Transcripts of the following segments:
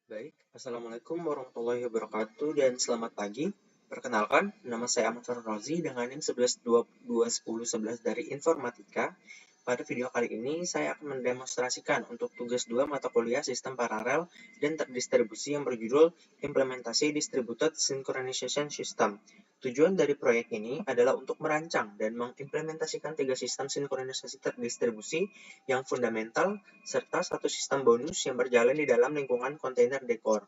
Baik, Assalamualaikum warahmatullahi wabarakatuh dan selamat pagi. Perkenalkan, nama saya Ahmad Farrozi dengan NIM 11221011 dari Informatika. Pada video kali ini, saya akan mendemonstrasikan untuk tugas 2 mata kuliah sistem paralel dan terdistribusi yang berjudul Implementasi Distributed Synchronization System. Tujuan dari proyek ini adalah untuk merancang dan mengimplementasikan 3 sistem sinkronisasi terdistribusi yang fundamental, serta satu sistem bonus yang berjalan di dalam lingkungan kontainer dekor.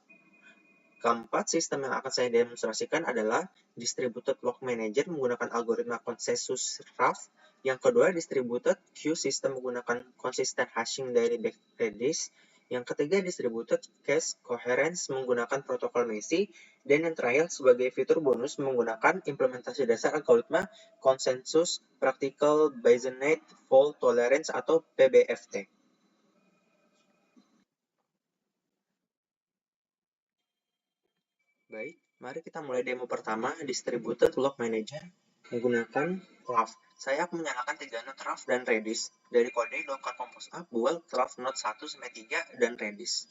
Keempat sistem yang akan saya demonstrasikan adalah Distributed Log Manager menggunakan algoritma konsensus Raft. Yang kedua, Distributed Queue System menggunakan consistent hashing dari Redis. Yang ketiga, Distributed Cache Coherence menggunakan protokol Messi. Dan yang terakhir, sebagai fitur bonus menggunakan implementasi dasar algoritma konsensus Practical Bayesian Fault Tolerance atau PBFT. Baik, mari kita mulai demo pertama, Distributed Log Manager menggunakan Raft. Saya akan menyalakan 3 node Raft dan Redis dari kode docker compose up build Raft node 1-3 dan Redis.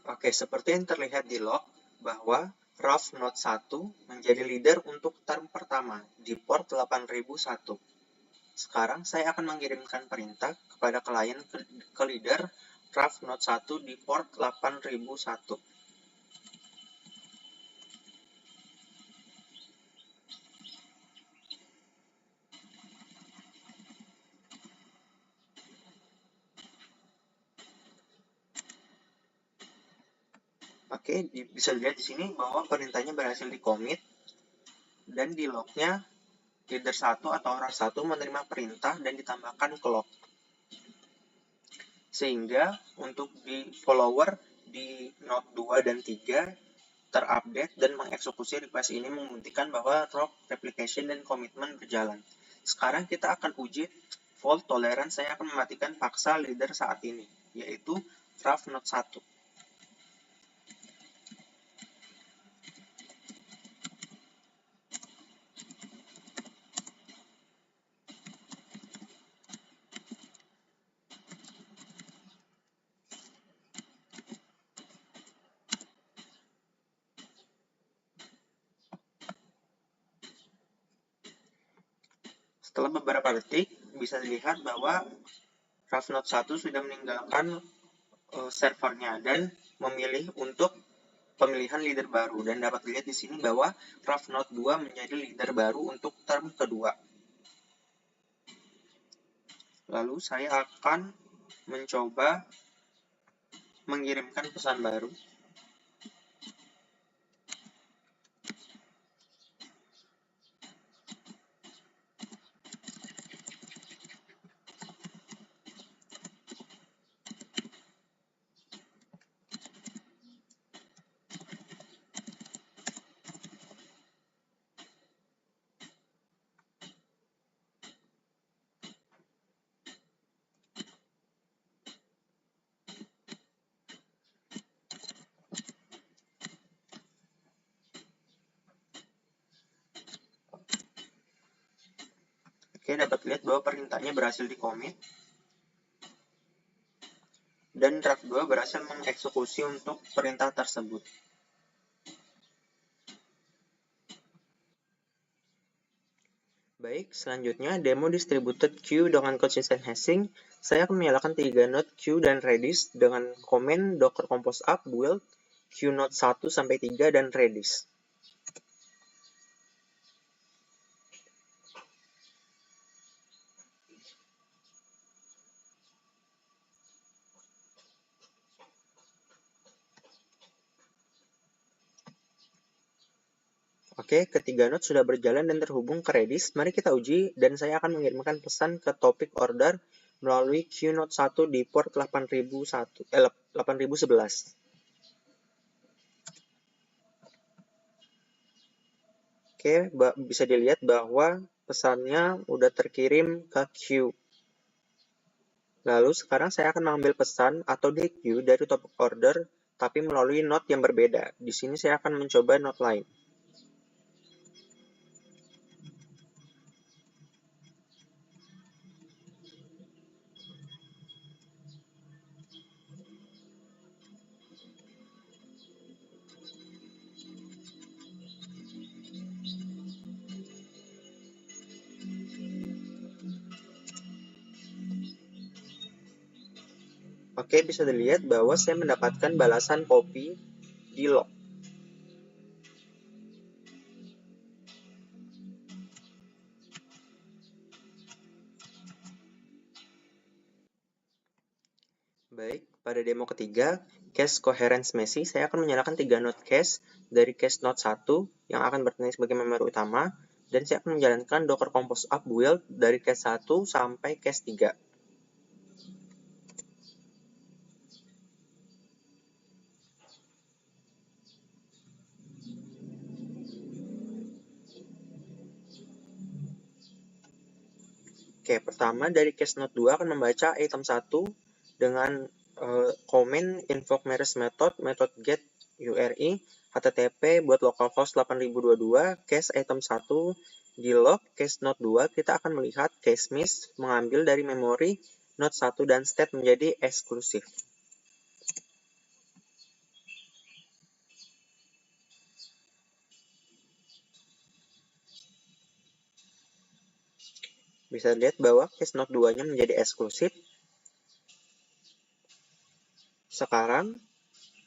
Oke, seperti yang terlihat di log bahwa Raft node 1 menjadi leader untuk term pertama di port 8001. Sekarang saya akan mengirimkan perintah kepada klien ke leader Raft node 1 di port 8001. Oke, bisa dilihat di sini bahwa perintahnya berhasil di-commit dan di lognya leader 1 atau Raft 1 menerima perintah dan ditambahkan ke log. Sehingga untuk di follower di node 2 dan 3 terupdate dan mengeksekusi request ini membuktikan bahwa rock replication dan komitmen berjalan. Sekarang kita akan uji fault tolerance. Saya akan mematikan paksa leader saat ini, yaitu Raft node 1. Setelah beberapa detik, bisa dilihat bahwa Raft node 1 sudah meninggalkan servernya dan memilih untuk pemilihan leader baru, dan dapat dilihat di sini bahwa Raft node 2 menjadi leader baru untuk term kedua. Lalu saya akan mencoba mengirimkan pesan baru. Oke, dapat lihat bahwa perintahnya berhasil di-commit dan Raft 2 berhasil mengeksekusi untuk perintah tersebut. Baik, selanjutnya demo distributed queue dengan consistent hashing. Saya akan menyalakan 3 node queue dan Redis dengan komen docker compose up build queue node 1-3 dan Redis. Oke, ketiga node sudah berjalan dan terhubung ke Redis. Mari kita uji dan saya akan mengirimkan pesan ke topic order melalui queue node 1 di port 8011. Oke, bisa dilihat bahwa pesannya udah terkirim ke queue. Lalu sekarang saya akan mengambil pesan atau DQ dari topik order, tapi melalui note yang berbeda. Di sini saya akan mencoba note lain. Oke, bisa dilihat bahwa saya mendapatkan balasan copy di log. Baik, pada demo ketiga, case coherence messy, saya akan menyalakan 3 node case dari case node 1 yang akan bertindak sebagai memori utama, dan saya akan menjalankan docker compose up build dari case 1 sampai case 3. Oke, pertama dari case node 2 akan membaca item 1 dengan comment invoke marriage method get URI, HTTP buat localhost 8022, case item 1 di log case node 2 kita akan melihat case miss mengambil dari memori node 1 dan state menjadi eksklusif. Bisa lihat bahwa case node 2-nya menjadi eksklusif. Sekarang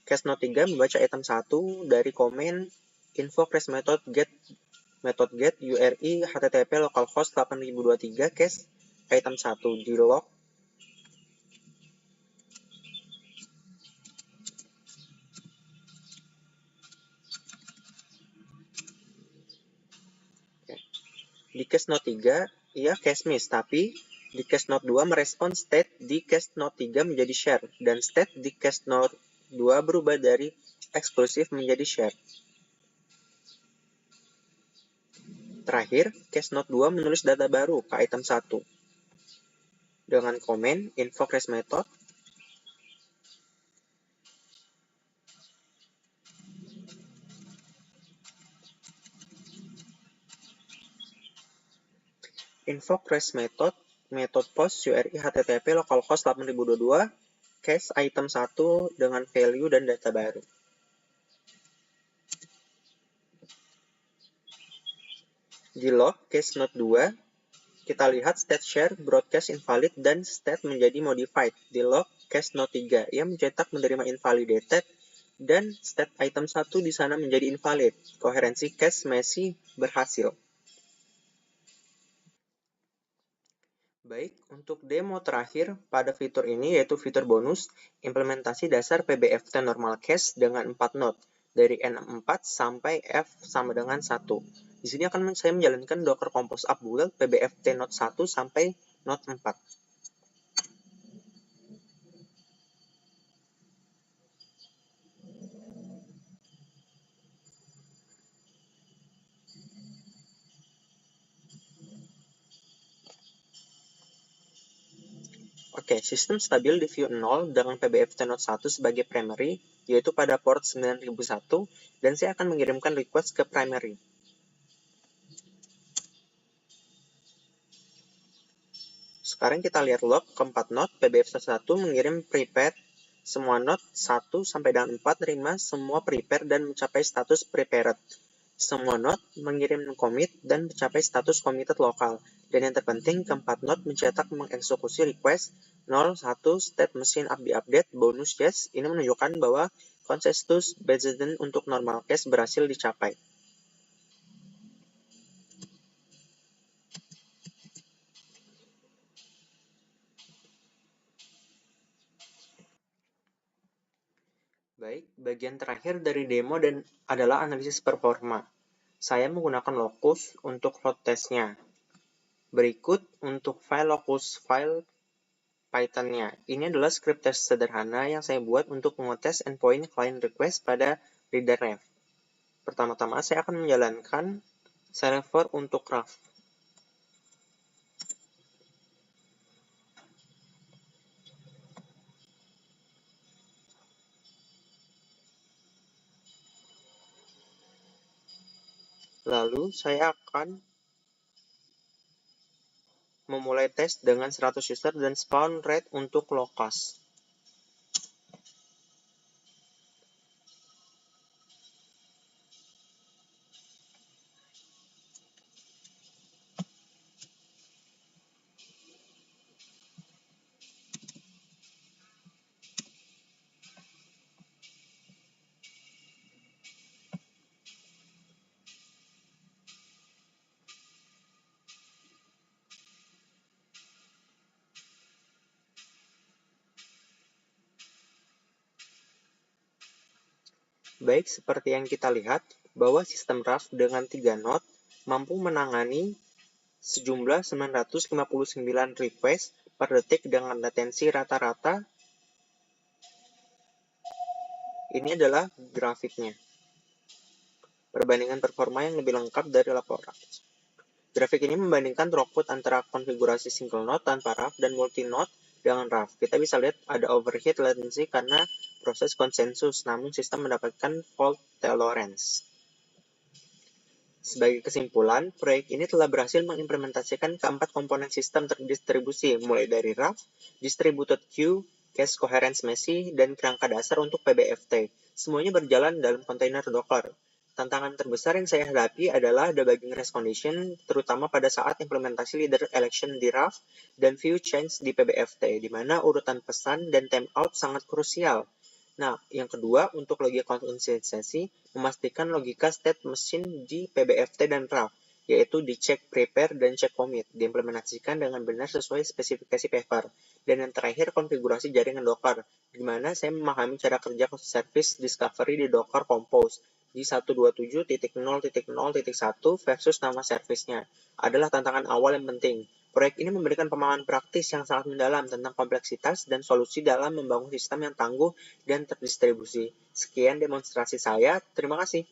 case node 3 membaca item 1 dari comment invoke REST method get URI HTTP localhost 8023 case item 1 di log di case node 3 ia case miss, tapi di case node 2 merespon state di case node 3 menjadi share dan state di case node 2 berubah dari eksklusif menjadi share. Terakhir, case node 2 menulis data baru ke item 1 dengan komen invoke REST method invoke REST method post URI HTTP localhost 8022 case item 1 dengan value dan data baru. Di log case node 2, kita lihat state share broadcast invalid dan state menjadi modified. Di log case node 3, ia mencetak menerima invalidated dan state item 1 di sana menjadi invalid. Koherensi case messy berhasil. Baik, untuk demo terakhir pada fitur ini yaitu fitur bonus implementasi dasar PBFT normal case dengan 4 node dari N4 sampai F sama dengan 1. Di sini akan saya menjalankan docker compose up build PBFT node 1 sampai node 4. Oke, sistem stabil di view 0 dengan PBFT node 1 sebagai primary, yaitu pada port 9001, dan saya akan mengirimkan request ke primary. Sekarang kita lihat log keempat node PBFT 1 mengirim prepared semua node 1 sampai dengan 4 terima semua prepare dan mencapai status prepared. Semua node mengirim commit dan mencapai status committed lokal. Dan yang terpenting, keempat node mencetak mengeksekusi request 01 state machine update bonus yes. Ini menunjukkan bahwa consensus Bayesian untuk normal case berhasil dicapai. Baik, bagian terakhir dari demo dan adalah analisis performa. Saya menggunakan locus untuk load test-nya. Berikut untuk file locus file Python-nya. Ini adalah script test sederhana yang saya buat untuk mengetes endpoint client request pada reader-ref. Pertama-tama saya akan menjalankan server untuk graph. Lalu saya akan memulai tes dengan 100 user dan spawn rate untuk locust. Baik, seperti yang kita lihat, bahwa sistem RAF dengan 3 node mampu menangani sejumlah 959 request per detik dengan latensi rata-rata. Ini adalah grafiknya. Perbandingan performa yang lebih lengkap dari laporan. Grafik ini membandingkan throughput antara konfigurasi single node tanpa RAF dan multi-node dengan RAF. Kita bisa lihat ada overheat latency karena proses konsensus, namun sistem mendapatkan fault tolerance. Sebagai kesimpulan, proyek ini telah berhasil mengimplementasikan keempat komponen sistem terdistribusi, mulai dari RAF, distributed queue, cache coherence messy, dan kerangka dasar untuk PBFT. Semuanya berjalan dalam kontainer Docker. Tantangan terbesar yang saya hadapi adalah debugging race condition, terutama pada saat implementasi leader election di RAF dan view change di PBFT, di mana urutan pesan dan timeout sangat krusial. Nah, yang kedua, untuk logika konsistensi, memastikan logika state machine di PBFT dan RAF, yaitu di check prepare dan check commit, diimplementasikan dengan benar sesuai spesifikasi paper. Dan yang terakhir, konfigurasi jaringan Docker, di mana saya memahami cara kerja service discovery di Docker Compose di 127.0.0.1 versus nama service-nya adalah tantangan awal yang penting. Proyek ini memberikan pemahaman praktis yang sangat mendalam tentang kompleksitas dan solusi dalam membangun sistem yang tangguh dan terdistribusi. Sekian demonstrasi saya. Terima kasih.